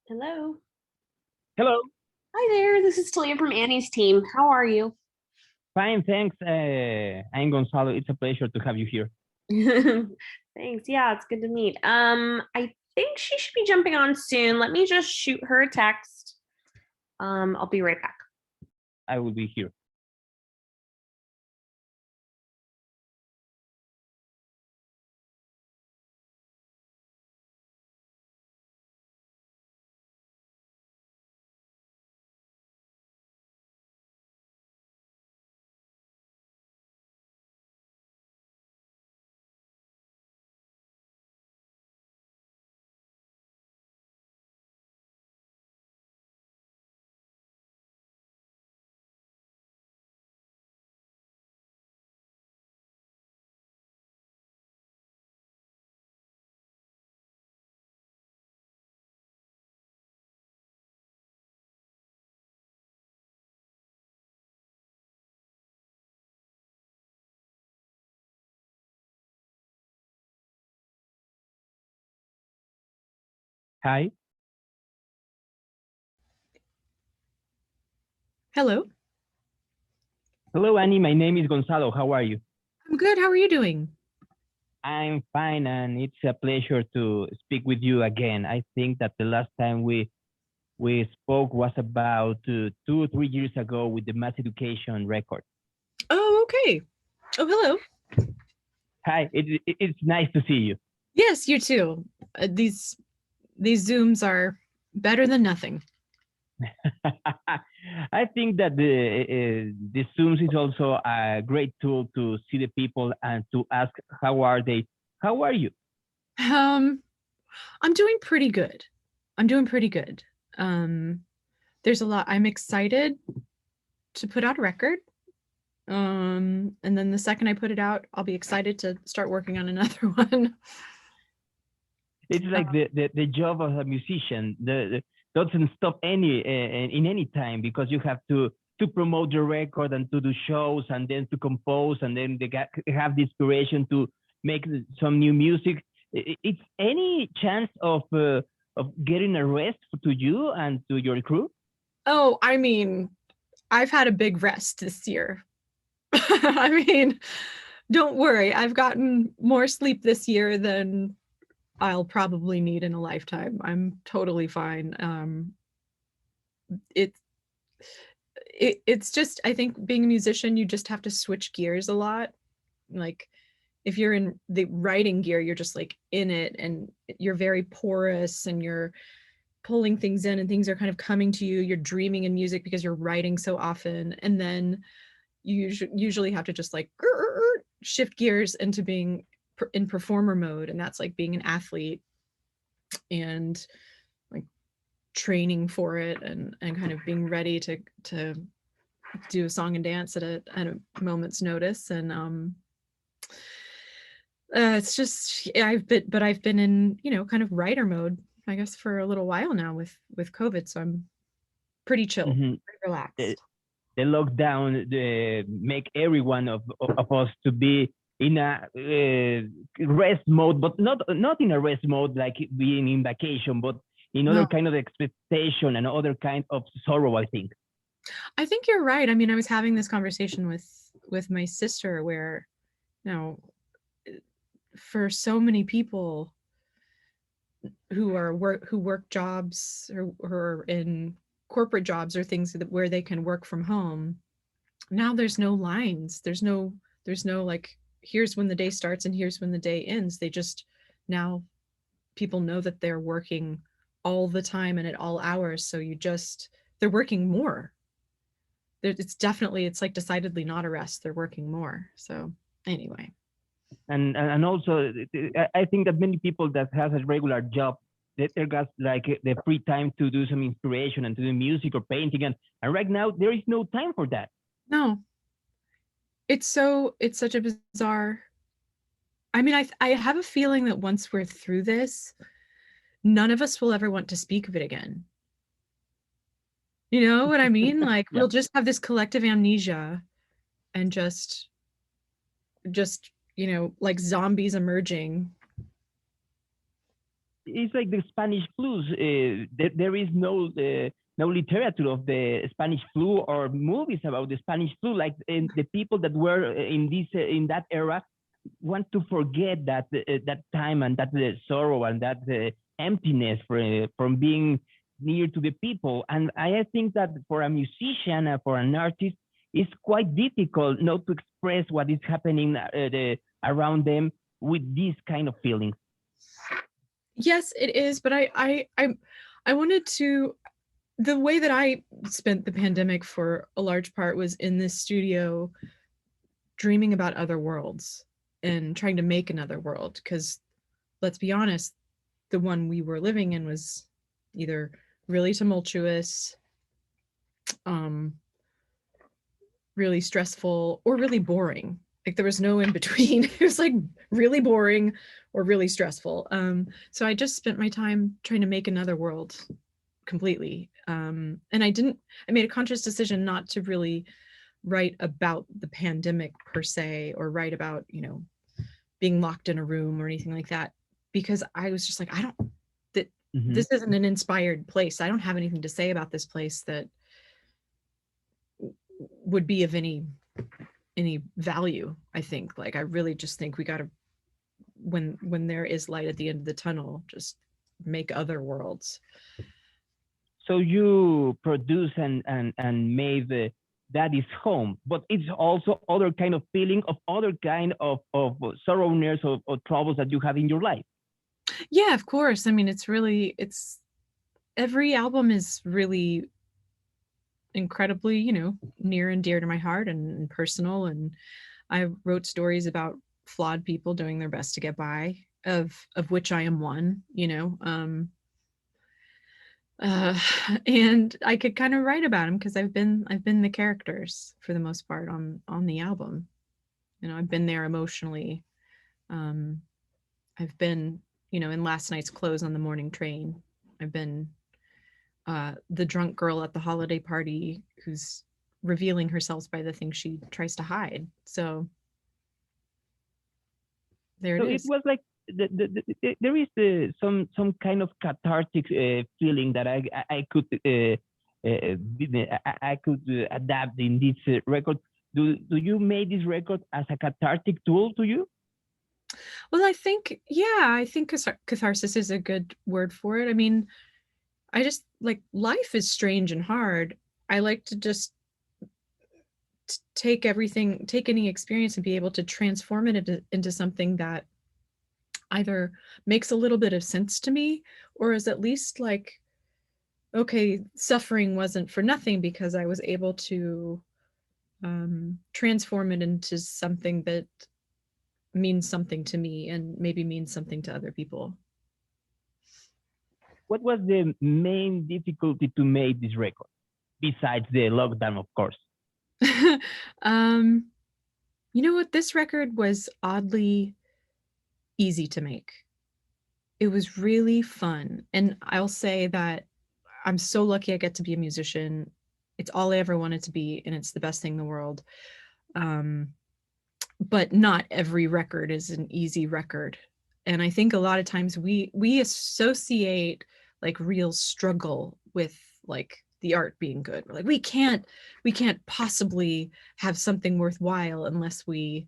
Hello. Hello. Hi there. This is Talia from Annie's team. How are you? Fine, thanks. I'm Gonzalo. It's a pleasure to have you here. Thanks. Yeah, it's good to meet. I think she should be jumping on soon. Let me just shoot her a text. I'll be right back. I will be here. Hi. Hello. Hello, Annie. My name is Gonzalo. How are you? I'm good. How are you doing? I'm fine, and it's a pleasure to speak with you again. I think that the last time we spoke was about 2 or 3 years ago with the mass education record. Oh, okay. Oh, hello. Hi. It's nice to see you. Yes, you too. These Zooms are better than nothing. I think that the Zooms is also a great tool to see the people and to ask how are they. How are you? I'm doing pretty good. I'm doing pretty good. Um, there's a lot. I'm excited to put out a record. And then the second I put it out, I'll be excited to start working on another one. It's like the job of a musician. The doesn't stop any in any time because you have to promote your record and to do shows and then to compose and then they have the inspiration to make some new music. It's any chance of getting a rest to you and to your crew? Oh, I mean, I've had a big rest this year. I mean, don't worry. I've gotten more sleep this year than I'll probably need in a lifetime. I'm totally fine. It, it's just, I think being a musician, you just have to switch gears a lot. Like if you're in the writing gear, you're just like in it and you're very porous and you're pulling things in and things are kind of coming to you. You're dreaming in music because you're writing so often. And then you usually have to just like shift gears into being in performer mode. And that's like being an athlete and like training for it and kind of being ready to do a song and dance at a moment's notice. And it's just I've been in, you know, kind of writer mode, I guess, for a little while now with COVID. So I'm pretty chill, Mm-hmm. pretty relaxed. The lockdown make every one of us to be in a rest mode, but not in a rest mode like being in vacation, but in other No, kind of expectation and other kind of sorrow, I think. I think you're right. I mean, I was having this conversation with my sister where, you know, for so many people who work jobs or who are in corporate jobs or things that where they can work from home, now there's no lines. There's no like here's when the day starts and here's when the day ends. They just now people know that they're working all the time and at all hours. So they're working more. It's like decidedly not a rest. They're working more. So anyway. And also, I think that many people that has a regular job, they got like the free time to do some inspiration and to do music or painting, and right now there is no time for that. No, it's such a bizarre. I mean, I have a feeling that once we're through this, none of us will ever want to speak of it again. You know what I mean? Like Yeah. we'll just have this collective amnesia and just, you know, like zombies emerging. it's like the Spanish flus. There is no literature of the Spanish flu or movies about the Spanish flu. Like the people that were in that era want to forget that time and that sorrow and that emptiness from being near to the people. And I think that for a musician, for an artist, it's quite difficult not to express what is happening around them with these kind of feelings. Yes, it is. But I wanted to, the way that I spent the pandemic for a large part was in this studio dreaming about other worlds and trying to make another world. Because let's be honest, the one we were living in was either really tumultuous, really stressful, or really boring. Like there was no in between. It was like really boring or really stressful. So I just spent my time trying to make another world completely. And I made a conscious decision not to really write about the pandemic per se, or write about, being locked in a room or anything like that, because I was just like, this isn't an inspired place. I don't have anything to say about this place that would be of any value. I think, like, I really just think we got to, when there is light at the end of the tunnel, just make other worlds. So you produce and made that is home, but it's also other kind of feeling of other kind of sorrowness or troubles that you have in your life. Yeah, of course. I mean, it's every album is really incredibly, near and dear to my heart and personal. And I wrote stories about flawed people doing their best to get by, of which I am one, and I could kind of write about them because I've been the characters for the most part on the album. I've been there emotionally. I've been, in Last Night's Clothes on the Morning Train. I've been the drunk girl at the holiday party who's revealing herself by the things she tries to hide. So there it is. It was like there is some kind of cathartic feeling that I could adapt in this record. Do you make this record as a cathartic tool to you? Well, I think catharsis is a good word for it. I mean, I just like, life is strange and hard. I like to just take any experience and be able to transform it into something that either makes a little bit of sense to me, or is at least like, okay, suffering wasn't for nothing, because I was able to transform it into something that means something to me and maybe means something to other people. What was the main difficulty to make this record, besides the lockdown, of course? You know what? This record was oddly easy to make. It was really fun. And I'll say that I'm so lucky I get to be a musician. It's all I ever wanted to be, and it's the best thing in the world. But not every record is an easy record. And I think a lot of times we associate like real struggle with like the art being good. We're like, we can't possibly have something worthwhile unless we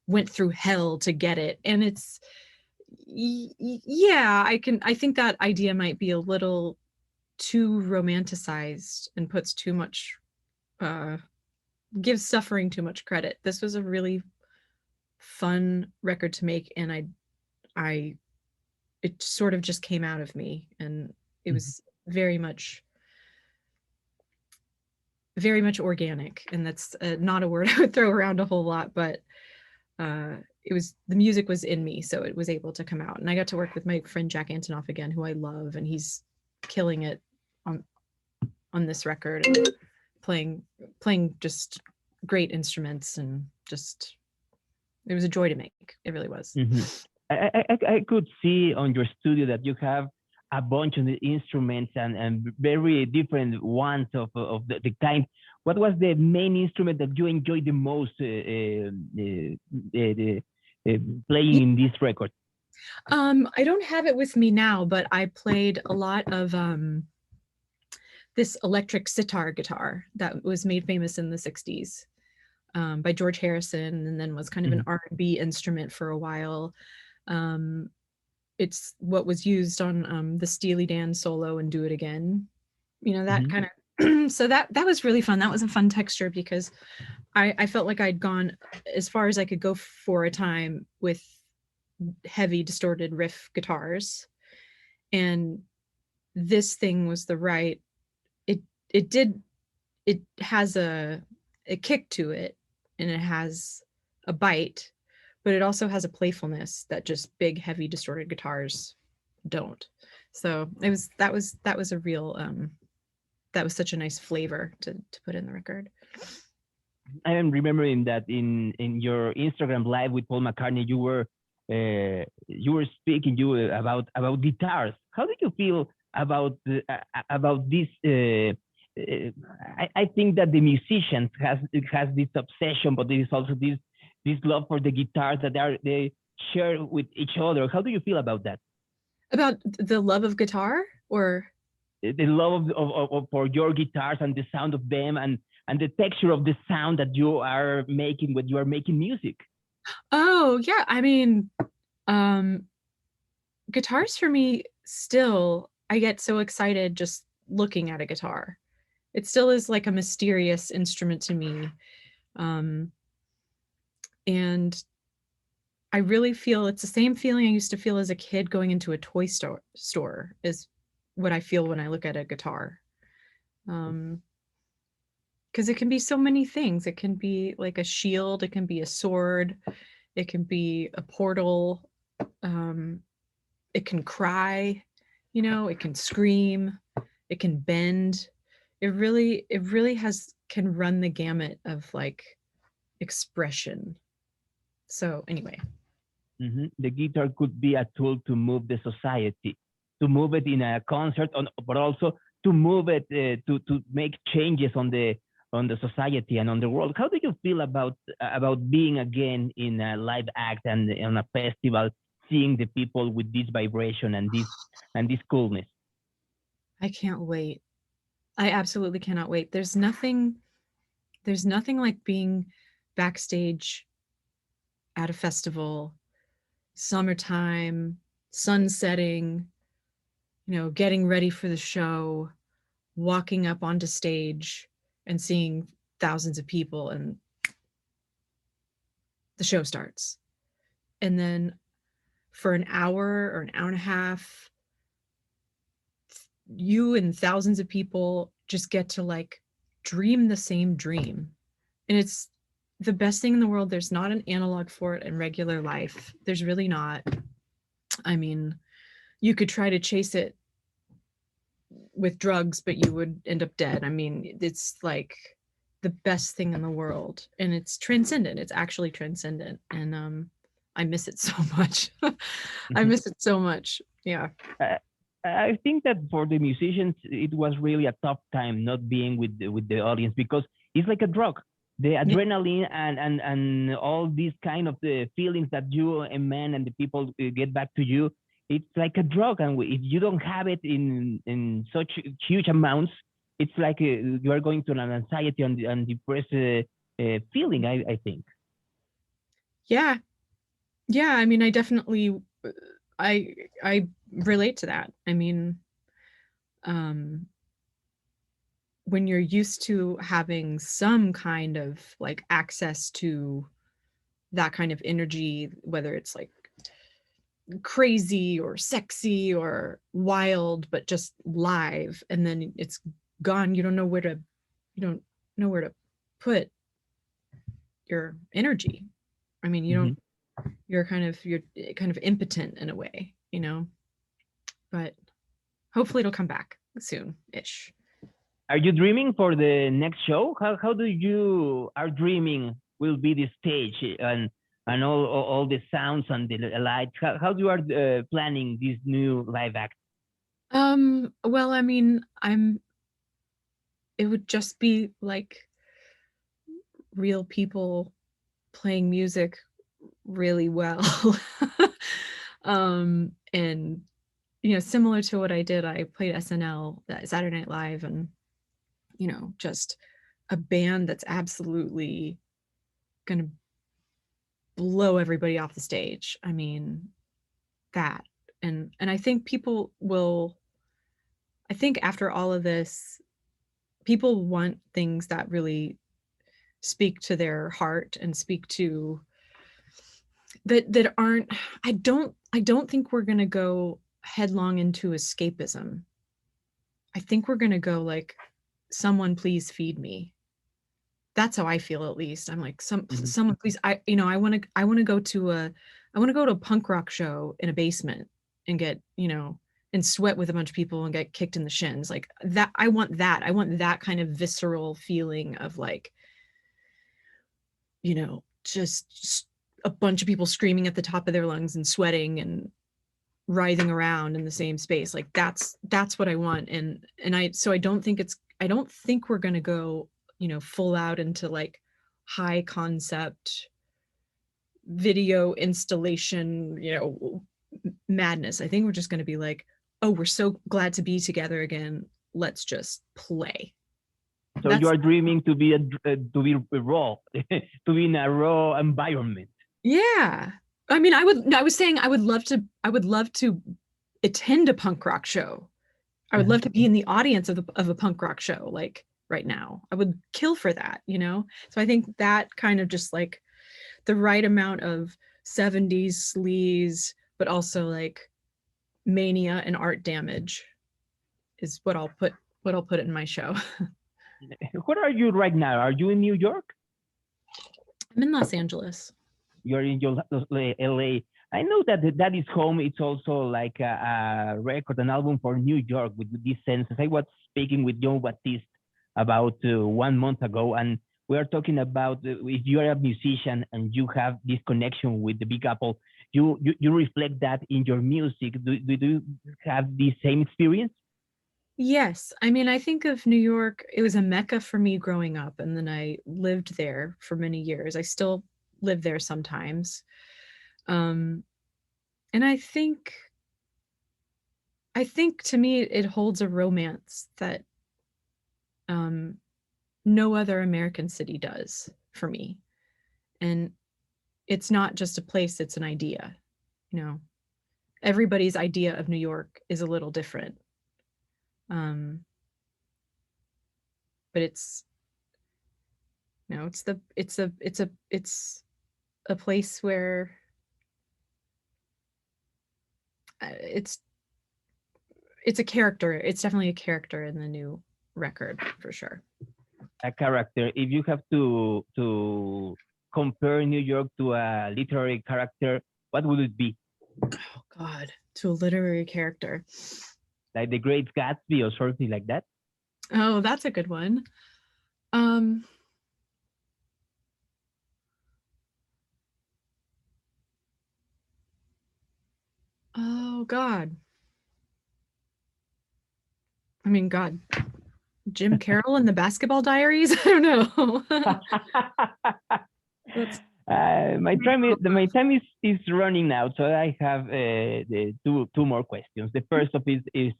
went through hell to get it. And it's, yeah, I think that idea might be a little too romanticized and puts too much, gives suffering too much credit. This was a really fun record to make, and it sort of just came out of me, and it was very much organic. And that's not a word I would throw around a whole lot, but the music was in me, so it was able to come out. And I got to work with my friend Jack Antonoff again, who I love, and he's killing it on this record, and playing just great instruments, and just, it was a joy to make. It really was. I could see on your studio that you have a bunch of instruments and very different ones of the kind. What was the main instrument that you enjoyed the most playing in this record? I don't have it with me now, but I played a lot of this electric sitar guitar that was made famous in the 60s by George Harrison, and then was kind of an R&B instrument for a while. It's what was used on the Steely Dan solo and Do It Again. You know, that kind of, so that was really fun. That was a fun texture because I felt like I'd gone as far as I could go for a time with heavy distorted riff guitars. And this thing was the right, it has a kick to it, and it has a bite, but it also has a playfulness that just big, heavy, distorted guitars don't. So that was a real, that was such a nice flavor to put in the record. I am remembering that in your Instagram live with Paul McCartney, you were speaking about guitars. How did you feel about this? I think that the musicians has this obsession, but there is also this love for the guitars that they share with each other. How do you feel about that? About the love of guitar, or the love of for your guitars and the sound of them, and the texture of the sound that you are making when you are making music? Oh yeah, I mean, guitars for me still, I get so excited just looking at a guitar. It still is like a mysterious instrument to me. And I really feel it's the same feeling I used to feel as a kid going into a toy store is what I feel when I look at a guitar. Because it can be so many things. It can be like a shield, it can be a sword, it can be a portal, it can cry, you know, it can scream, it can bend. It really can run the gamut of like expression. So anyway. The guitar could be a tool to move the society, to move it in a concert, but also to move it to make changes on the society and on the world. How do you feel about being again in a live act and on a festival, seeing the people with this vibration and this coolness? I can't wait. I absolutely cannot wait. There's nothing like being backstage at a festival, summertime, sun setting, you know, getting ready for the show, walking up onto stage and seeing thousands of people, and the show starts. And then for an hour or an hour and a half, you and thousands of people just get to like dream the same dream. And it's the best thing in the world. There's not an analog for it in regular life. There's really not. I mean, you could try to chase it with drugs, but you would end up dead. I mean, it's like the best thing in the world, and it's transcendent. It's actually transcendent. And I miss it so much. I miss it so much. Yeah. I think that for the musicians, it was really a tough time not being with the audience, because it's like a drug. The adrenaline and all these kind of the feelings that you and man and the people get back to you, it's like a drug. And if you don't have it in such huge amounts, it's like you are going to an anxiety and depressed feeling, I think. Yeah. Yeah. I mean, I definitely, I relate to that. I mean, when you're used to having some kind of like access to that kind of energy, whether it's like crazy or sexy or wild, but just live, and then it's gone, you don't know where to put your energy. I mean, you're kind of impotent in a way, you know, but hopefully it'll come back soon-ish. Are you dreaming for the next show? How do you are dreaming will be the stage and all the sounds and the lights? How you are planning this new live act? Well, I mean, it would just be like real people playing music really well. And similar to what I did, I played SNL, that Saturday Night Live, and just a band that's absolutely gonna blow everybody off the stage. I mean, that. And I think people will, I think after all of this, people want things that really speak to their heart and speak to that aren't, I don't think we're gonna go headlong into escapism. I think we're gonna go like, someone please feed me. That's how I feel, at least. I'm like, Mhm. someone please, I want to go to a punk rock show in a basement and get, and sweat with a bunch of people and get kicked in the shins. Like that. I want that kind of visceral feeling of like, just a bunch of people screaming at the top of their lungs and sweating and writhing around in the same space. Like that's what I want. And I don't think we're going to go, full out into like high concept video installation, madness. I think we're just going to be like, oh, we're so glad to be together again. Let's just play. So you are dreaming to be raw, to be in a raw environment. Yeah. I mean, I was saying I would love to attend a punk rock show. I would love to be in the audience of a punk rock show, like right now. I would kill for that, So I think that kind of just like the right amount of 70s sleaze, but also like mania and art damage is what I'll put in my show. Where are you right now? Are you in New York? I'm in Los Angeles. You're in your LA. I know that is home. It's also like a record, an album for New York with this sense. I was speaking with John Baptiste about 1 month ago, and we are talking about if you are a musician and you have this connection with the Big Apple, you reflect that in your music. Do you have the same experience? Yes. I mean, I think of New York, it was a mecca for me growing up, and then I lived there for many years. I still live there sometimes. And I think to me it holds a romance that no other American city does for me. And it's not just a place, it's an idea. Everybody's idea of New York is a little different. But it's a place where it's a character. It's definitely a character in the new record for sure. A character. If you have to compare New York to a literary character, what would it be? Oh God, to a literary character. Like The Great Gatsby or something like that? Oh, that's a good one. Oh God. I mean, God, Jim Carroll and the Basketball Diaries. I don't know. My time is running out, so I have the two more questions. The first of it is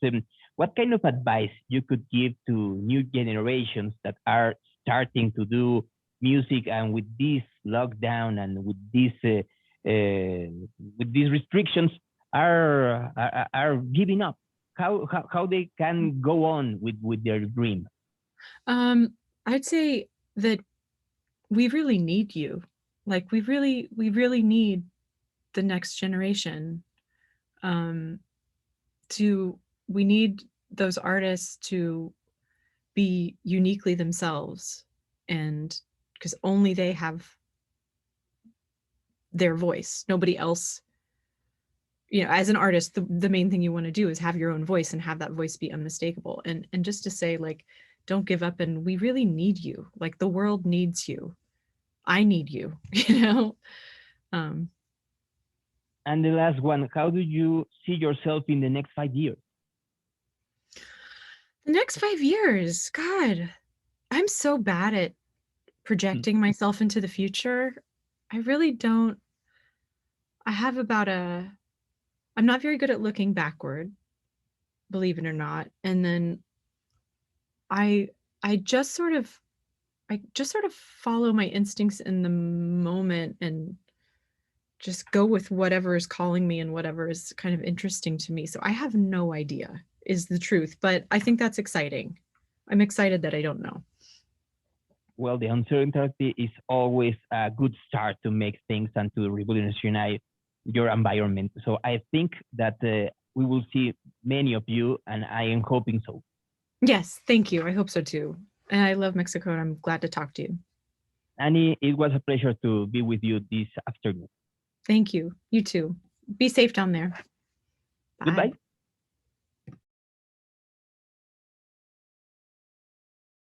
what kind of advice you could give to new generations that are starting to do music, and with this lockdown and with these restrictions are giving up? How they can go on with their dream? I'd say that we really need you. Like we really need the next generation. We need those artists to be uniquely themselves, and because only they have their voice. Nobody else, as an artist, the main thing you want to do is have your own voice and have that voice be unmistakable. And just to say, like, don't give up, and we really need you. Like the world needs you. I need you, And the last one, how do you see yourself in the next 5 years? The next 5 years, God, I'm so bad at projecting myself into the future. I really don't. I have about I'm not very good at looking backward, believe it or not. And then I just sort of follow my instincts in the moment and just go with whatever is calling me and whatever is kind of interesting to me. So I have no idea is the truth, but I think that's exciting. I'm excited that I don't know. Well, the uncertainty is always a good start to make things and to revolutionize your environment. So I think that we will see many of you, and I am hoping so. Yes, thank you. I hope so too. And I love Mexico, and I'm glad to talk to you. Annie, it was a pleasure to be with you this afternoon. Thank you. You too. Be safe down there. Bye. Goodbye.